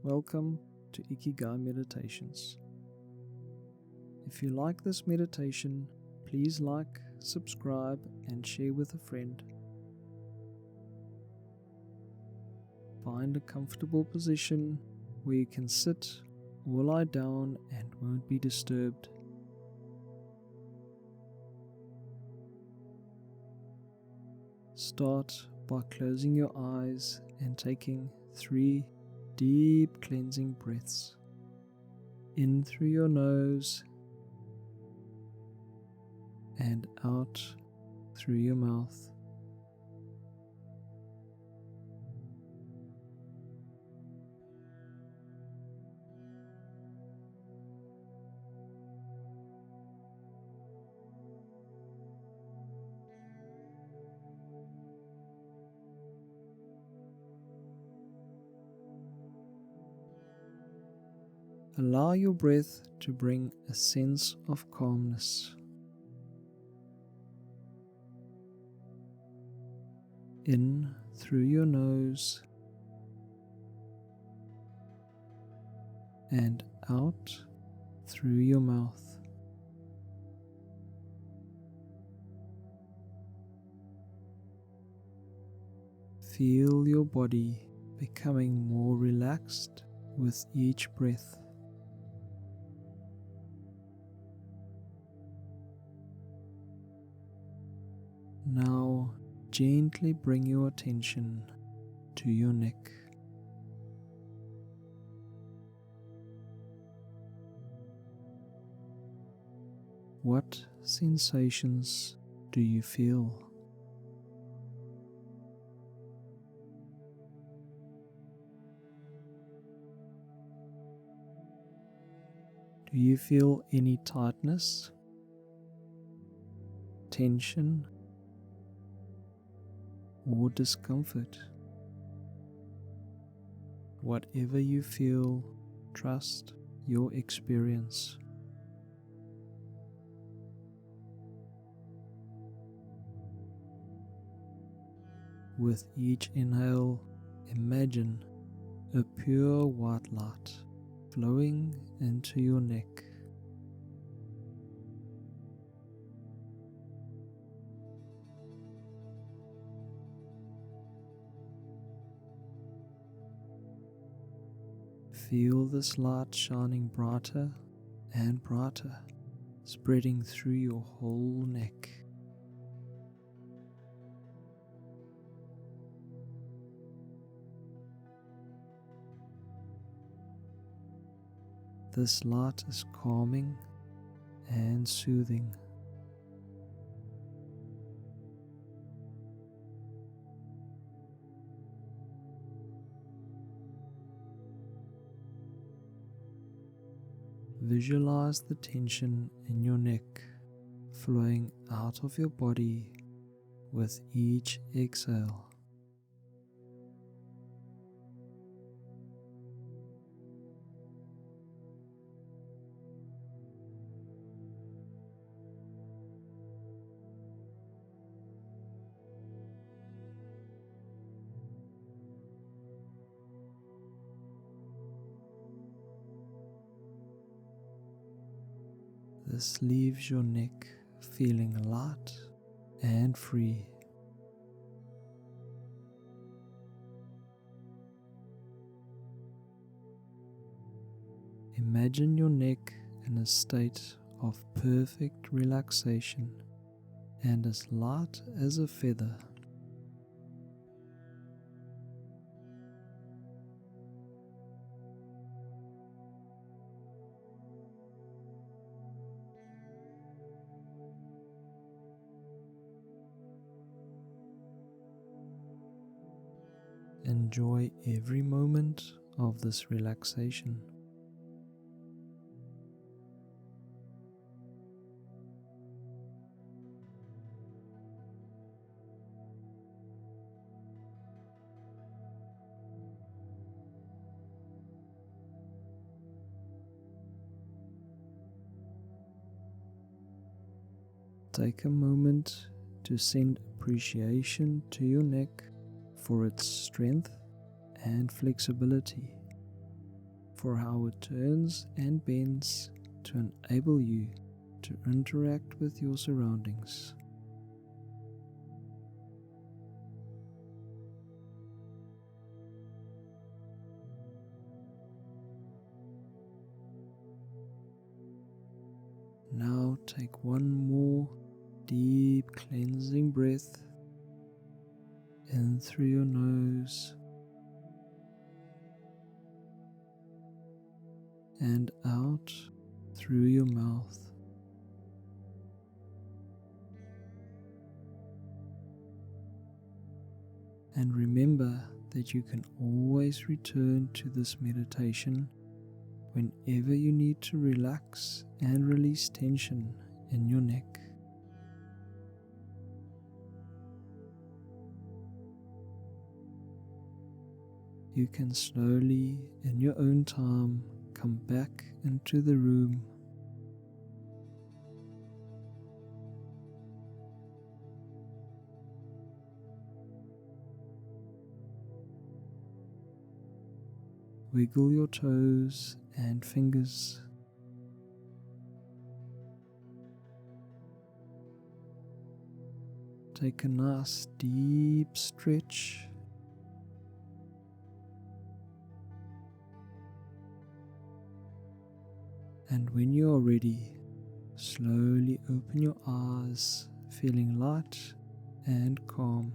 Welcome to Ikigai Meditations. If you like this meditation, please like, subscribe, and share with a friend. Find a comfortable position where you can sit or lie down and won't be disturbed. Start by closing your eyes and taking 3 deep cleansing breaths in through your nose and out through your mouth. Allow your breath to bring a sense of calmness. In through your nose and out through your mouth. Feel your body becoming more relaxed with each breath. Now gently bring your attention to your neck. What sensations do you feel? Do you feel any tightness, tension, or discomfort? Whatever you feel, trust your experience. With each inhale, imagine a pure white light flowing into your neck. Feel this light shining brighter and brighter, spreading through your whole neck. This light is calming and soothing. Visualize the tension in your neck flowing out of your body with each exhale. This leaves your neck feeling light and free. Imagine your neck in a state of perfect relaxation and as light as a feather. Enjoy every moment of this relaxation. Take a moment to send appreciation to your neck for its strength and flexibility. for how it turns and bends to enable you to interact with your surroundings. Now take one more deep cleansing breath in through your nose and out through your mouth. And remember that you can always return to this meditation whenever you need to relax and release tension in your neck. You can slowly, in your own time, come back into the room. Wiggle your toes and fingers. Take a nice deep stretch. And when you are ready, slowly open your eyes, feeling light and calm.